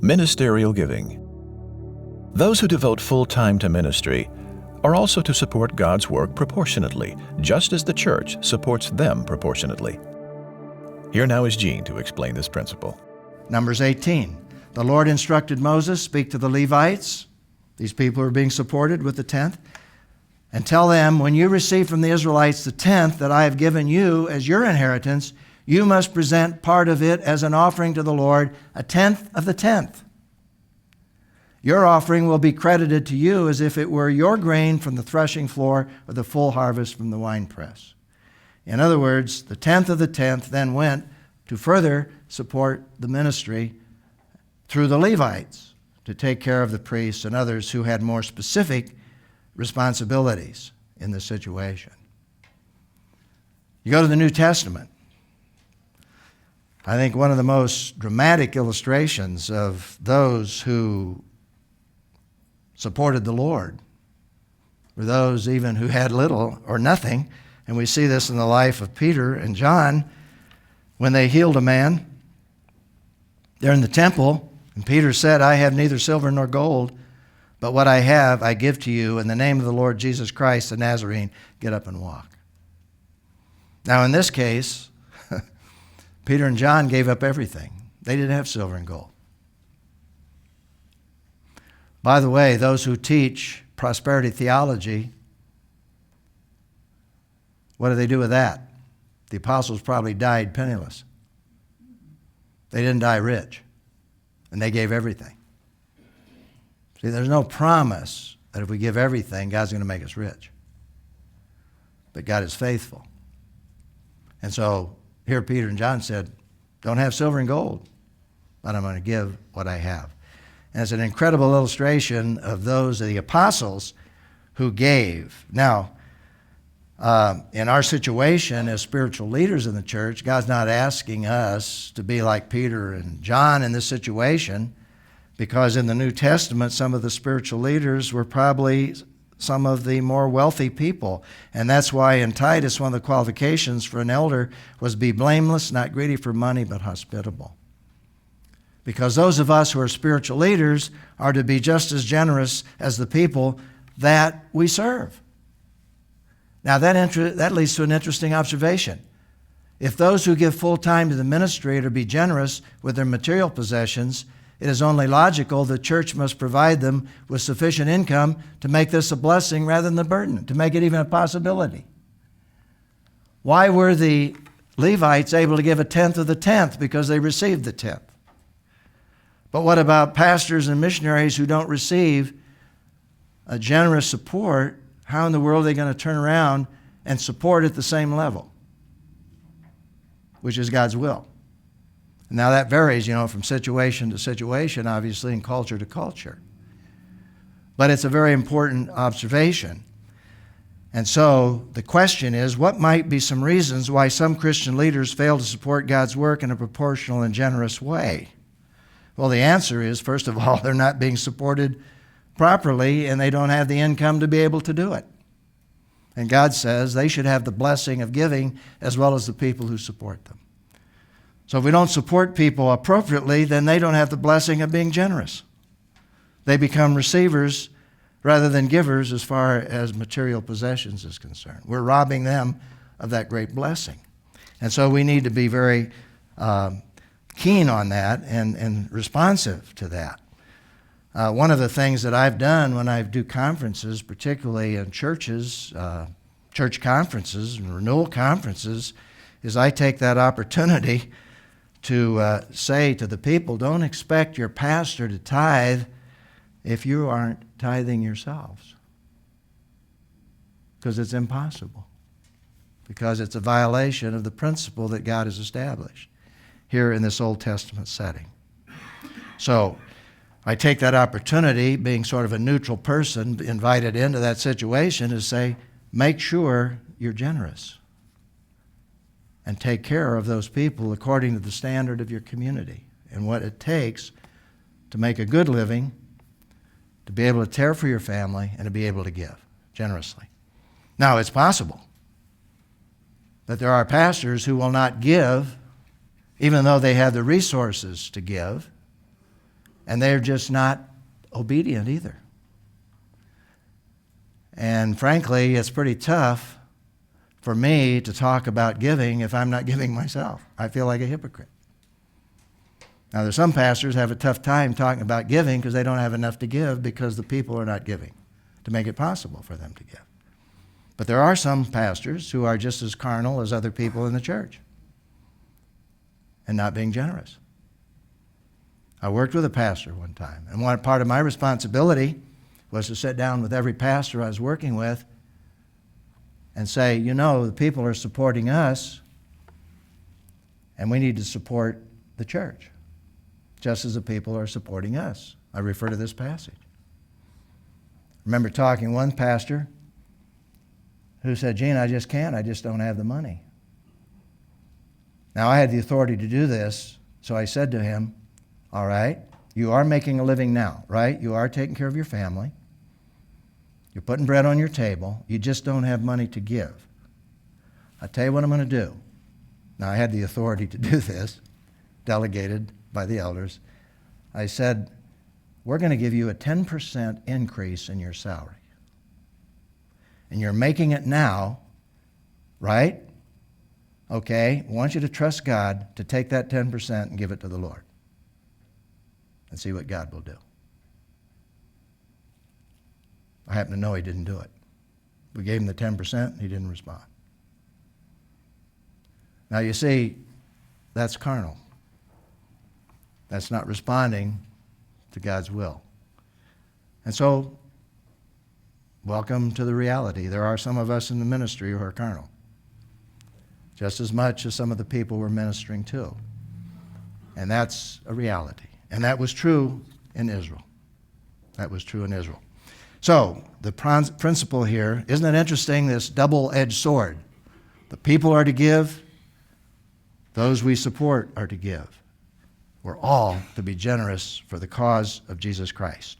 Ministerial giving. Those who devote full time to ministry are also to support God's work proportionately, just as the church supports them proportionately. Here now is Gene to explain this principle. Numbers 18. The Lord instructed Moses, speak to the Levites, these people are being supported with the tenth, and tell them, when you receive from the Israelites the tenth that I have given you as your inheritance, you must present part of it as an offering to the Lord, a tenth of the tenth. Your offering will be credited to you as if it were your grain from the threshing floor or the full harvest from the winepress. In other words, the tenth of the tenth then went to further support the ministry through the Levites to take care of the priests and others who had more specific responsibilities in this situation. You go to the New Testament. I think one of the most dramatic illustrations of those who supported the Lord were those even who had little or nothing. And we see this in the life of Peter and John when they healed a man. They're in the temple, and Peter said, I have neither silver nor gold, but what I have I give to you. In the name of the Lord Jesus Christ, the Nazarene, get up and walk. Now in this case, Peter and John gave up everything. They didn't have silver and gold. By the way, those who teach prosperity theology, what do they do with that? The apostles probably died penniless. They didn't die rich, and they gave everything. See, there's no promise that if we give everything, God's going to make us rich. But God is faithful. And so here Peter and John said, don't have silver and gold, but I'm going to give what I have. And it's an incredible illustration of those of the apostles who gave. Now, in our situation as spiritual leaders in the church, God's not asking us to be like Peter and John in this situation, because in the New Testament, some of the spiritual leaders were probably some of the more wealthy people. And that's why in Titus, one of the qualifications for an elder was be blameless, not greedy for money, but hospitable. Because those of us who are spiritual leaders are to be just as generous as the people that we serve. Now that leads to an interesting observation. If those who give full time to the ministry are to be generous with their material possessions, it is only logical the church must provide them with sufficient income to make this a blessing rather than a burden, to make it even a possibility. Why were the Levites able to give a tenth of the tenth? Because they received the tenth. But what about pastors and missionaries who don't receive a generous support? How in the world are they going to turn around and support at the same level, which is God's will? Now that varies, from situation to situation, obviously, and culture to culture. But it's a very important observation. And so the question is, what might be some reasons why some Christian leaders fail to support God's work in a proportional and generous way? Well, the answer is, first of all, they're not being supported properly, and they don't have the income to be able to do it. And God says they should have the blessing of giving as well as the people who support them. So if we don't support people appropriately, then they don't have the blessing of being generous. They become receivers rather than givers as far as material possessions is concerned. We're robbing them of that great blessing. And so we need to be very keen on that and responsive to that. One of the things that I've done when I do conferences, particularly in churches, church conferences and renewal conferences, is I take that opportunity to say to the people, don't expect your pastor to tithe if you aren't tithing yourselves. Because it's impossible. Because it's a violation of the principle that God has established here in this Old Testament setting. So I take that opportunity, being sort of a neutral person invited into that situation, to say, make sure you're generous and take care of those people according to the standard of your community and what it takes to make a good living, to be able to care for your family, and to be able to give generously. Now, it's possible that there are pastors who will not give, even though they have the resources to give, And they're just not obedient either. And frankly, it's pretty tough for me to talk about giving if I'm not giving myself. I feel like a hypocrite. Now, there's some pastors have a tough time talking about giving because they don't have enough to give because the people are not giving to make it possible for them to give. But there are some pastors who are just as carnal as other people in the church and not being generous. I worked with a pastor one time, and one part of my responsibility was to sit down with every pastor I was working with and say, you know, the people are supporting us, and we need to support the church, just as the people are supporting us. I refer to this passage. I remember talking to one pastor who said, Gene, I just can't. I just don't have the money. Now, I had the authority to do this, so I said to him, all right, you are making a living now, right? You are taking care of your family. You're putting bread on your table. You just don't have money to give. I'll tell you what I'm going to do. Now, I had the authority to do this, delegated by the elders. I said, we're going to give you a 10% increase in your salary. And you're making it now, right? Okay, I want you to trust God to take that 10% and give it to the Lord. And see what God will do. I happen to know he didn't do it. We gave him the 10%, and he didn't respond. Now you see, that's carnal. That's not responding to God's will. And so, welcome to the reality. There are some of us in the ministry who are carnal, just as much as some of the people we're ministering to. And that's a reality. And that was true in Israel. That was true in Israel. So, the principle here, isn't it interesting, this double-edged sword? The people are to give, those we support are to give. We're all to be generous for the cause of Jesus Christ.